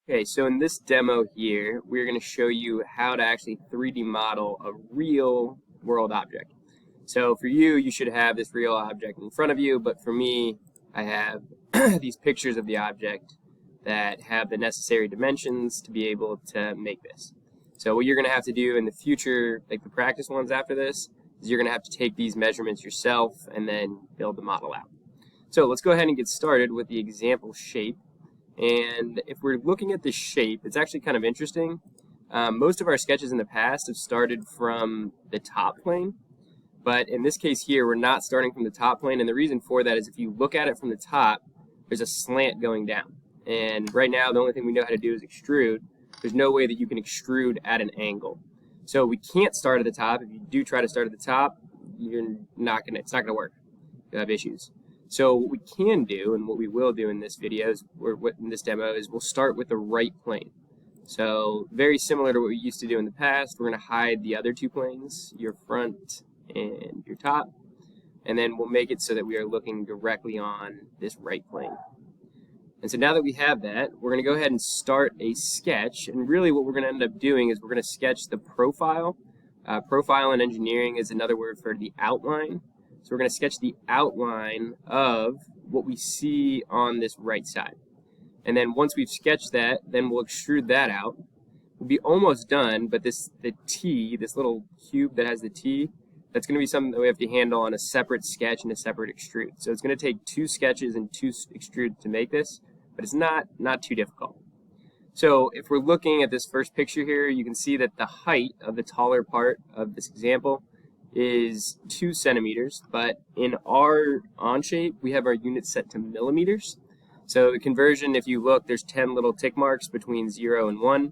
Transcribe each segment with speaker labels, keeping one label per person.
Speaker 1: Okay, so in this demo here, we're going to show you how to actually 3D model a real world object. So for you, you should have this real object in front of you, but for me, I have these pictures of the object that have the necessary dimensions to be able to make this. So what you're going to have to do in the future, like the practice ones after this, is you're going to have to take these measurements yourself and then build the model out. So let's go ahead and get started with the example shape. And if we're looking at the shape, it's actually kind of interesting. Most of our sketches in the past have started from the top plane, but in this case here, we're not starting from the top plane, and the reason for that is if you look at it from the top, there's a slant going down. And right now, the only thing we know how to do is extrude. There's no way that you can extrude at an angle. So we can't start at the top. If you do try to start at the top, it's not gonna work. You'll have issues. So what we can do, and what we will do in this video, in this demo, is we'll start with the right plane. So very similar to what we used to do in the past, we're going to hide the other two planes, your front and your top, and then we'll make it so that we are looking directly on this right plane. And so now that we have that, we're going to go ahead and start a sketch, and really what we're going to end up doing is we're going to sketch the profile. Profile in engineering is another word for the outline. So we're going to sketch the outline of what we see on this right side. And then once we've sketched that, then we'll extrude that out. We'll be almost done, but the T, this little cube that has the T, that's going to be something that we have to handle on a separate sketch and a separate extrude. So it's going to take 2 sketches and 2 extrudes to make this, but it's not too difficult. So if we're looking at this first picture here, you can see that the height of the taller part of this example is 2 centimeters, but in our Onshape, we have our units set to millimeters. So the conversion, if you look, there's 10 little tick marks between 0 and 1.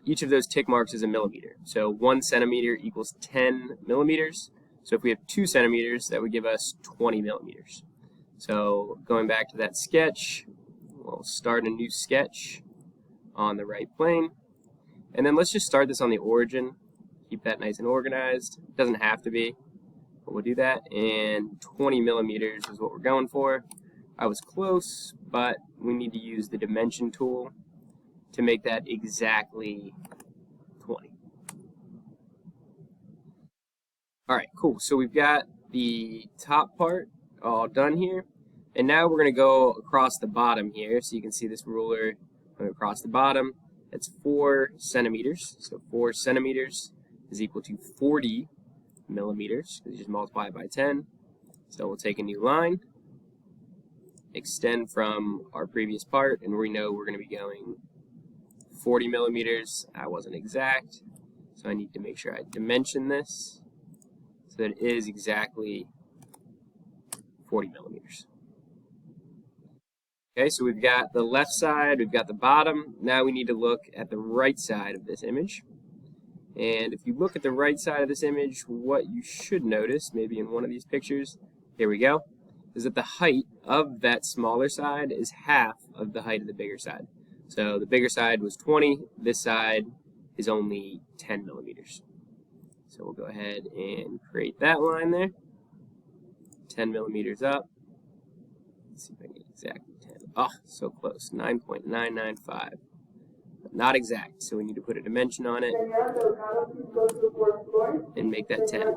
Speaker 1: Each of those tick marks is a millimeter. So 1 centimeter equals 10 millimeters. So if we have 2 centimeters, that would give us 20 millimeters. So going back to that sketch, we'll start a new sketch on the right plane. And then let's just start this on the origin. Keep that nice and organized. It doesn't have to be, but we'll do that. And 20 millimeters is what we're going for. I was close, but we need to use the dimension tool to make that exactly 20. All right, cool. So we've got the top part all done here. And now we're going to go across the bottom here. So you can see this ruler going across the bottom. That's 4 centimeters. So 4 centimeters is equal to 40 millimeters. You just multiply it by 10. So we'll take a new line, extend from our previous part, and we know we're going to be going 40 millimeters. That wasn't exact, so I need to make sure I dimension this so that it is exactly 40 millimeters. Okay, so we've got the left side, we've got the bottom. Now we need to look at the right side of this image. And if you look at the right side of this image, what you should notice, maybe in one of these pictures, here we go, is that the height of that smaller side is half of the height of the bigger side. So the bigger side was 20, this side is only 10 millimeters. So we'll go ahead and create that line there, 10 millimeters up. Let's see if I can get exactly 10. Oh, so close, 9.995. Not exact, so we need to put a dimension on it and make that 10.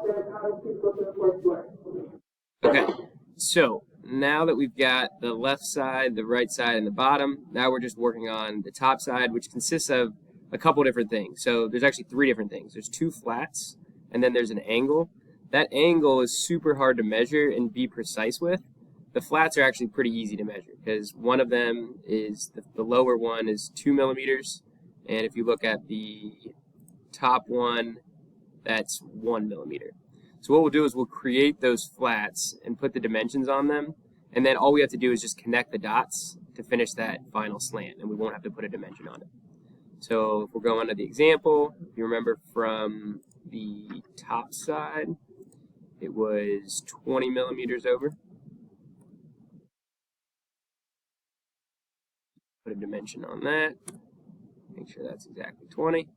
Speaker 1: Okay, so now that we've got the left side, the right side, and the bottom, now we're just working on the top side, which consists of a couple different things. So there's actually 3 different things. There's 2 flats, and then there's an angle. That angle is super hard to measure and be precise with. The flats are actually pretty easy to measure because one of them is, the lower one is 2 millimeters, and if you look at the top one, that's 1 millimeter. So what we'll do is we'll create those flats and put the dimensions on them, and then all we have to do is just connect the dots to finish that final slant, and we won't have to put a dimension on it. So if we're going to the example, if you remember from the top side, it was 20 millimeters over. Put a dimension on that. Make sure that's exactly 20.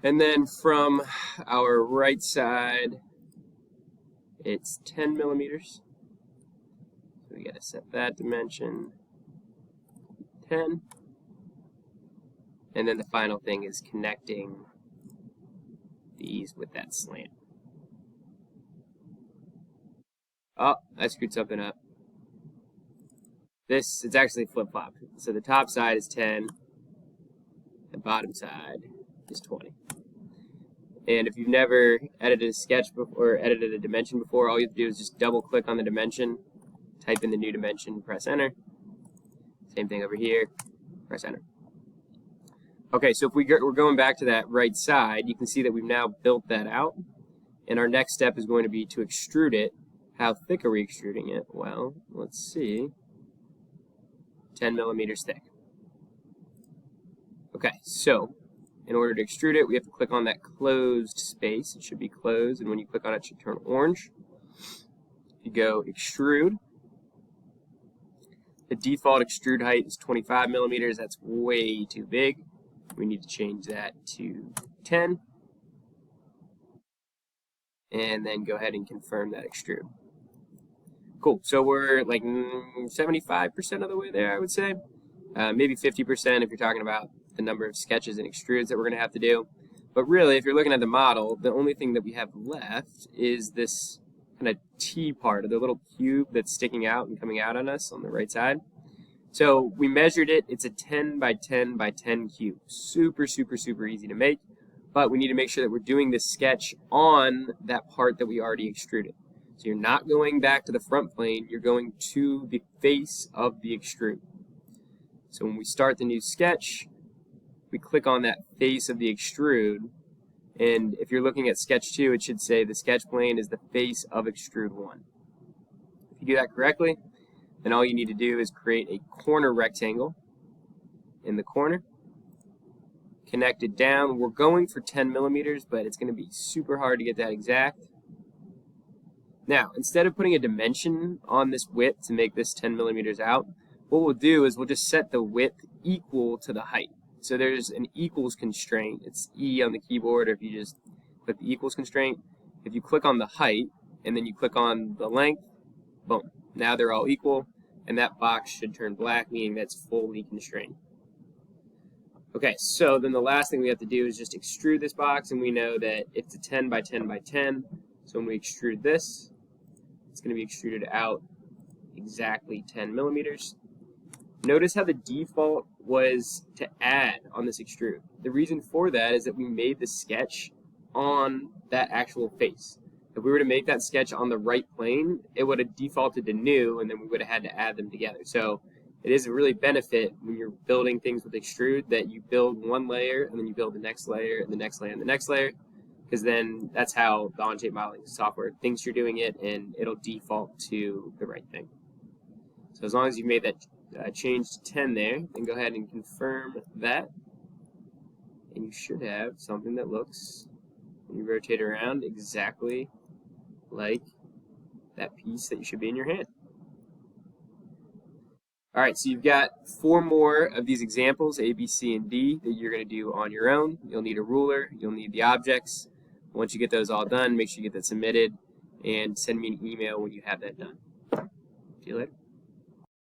Speaker 1: And then from our right side, it's 10 millimeters. So we got to set that dimension 10. And then the final thing is connecting these with that slant. Oh, I screwed something up. It's actually flip-flop. So the top side is 10, the bottom side is 20. And if you've never edited a sketch before, or edited a dimension before, all you have to do is just double click on the dimension, type in the new dimension, press enter. Same thing over here, press enter. Okay, so if we're going back to that right side, you can see that we've now built that out. And our next step is going to be to extrude it. How thick are we extruding it? Well, let's see. 10 millimeters thick. Okay, so in order to extrude it, we have to click on that closed space. It should be closed, and when you click on it, it should turn orange. You go extrude. The default extrude height is 25 millimeters. That's way too big. We need to change that to 10. And then go ahead and confirm that extrude. Cool, so we're like 75% of the way there, I would say. Maybe 50% if you're talking about the number of sketches and extrudes that we're going to have to do. But really, if you're looking at the model, the only thing that we have left is this kind of T part of the little cube that's sticking out and coming out on us on the right side. So we measured it. It's a 10 by 10 by 10 cube. Super, super, super easy to make. But we need to make sure that we're doing this sketch on that part that we already extruded. So you're not going back to the front plane. You're going to the face of the extrude. So when we start the new sketch, we click on that face of the extrude, and if you're looking at sketch 2, it should say the sketch plane is the face of extrude 1. If you do that correctly, then all you need to do is create a corner rectangle in the corner, connect it down. We're going for 10 millimeters, but it's going to be super hard to get that exact. Now, instead of putting a dimension on this width to make this 10 millimeters out, what we'll do is we'll just set the width equal to the height. So there's an equals constraint. It's E on the keyboard, or if you just click the equals constraint. If you click on the height, and then you click on the length, boom. Now they're all equal, and that box should turn black, meaning that's fully constrained. Okay, so then the last thing we have to do is just extrude this box, and we know that it's a 10 by 10 by 10. So when we extrude this, it's going to be extruded out exactly 10 millimeters. Notice how the default was to add on this extrude. The reason for that is that we made the sketch on that actual face. If we were to make that sketch on the right plane, it would have defaulted to new, and then we would have had to add them together. So it is a really benefit when you're building things with extrude that you build one layer, and then you build the next layer, and the next layer, and the next layer, because then that's how the on-shape modeling software thinks you're doing it, and it'll default to the right thing. So as long as you've made that change to 10 there, then go ahead and confirm that, and you should have something that looks, when you rotate around, exactly like that piece that you should be in your hand. Alright, so you've got 4 more of these examples, A, B, C, and D, that you're going to do on your own. You'll need a ruler, you'll need the objects. Once you get those all done, make sure you get that submitted, and send me an email when you have that done. See you later.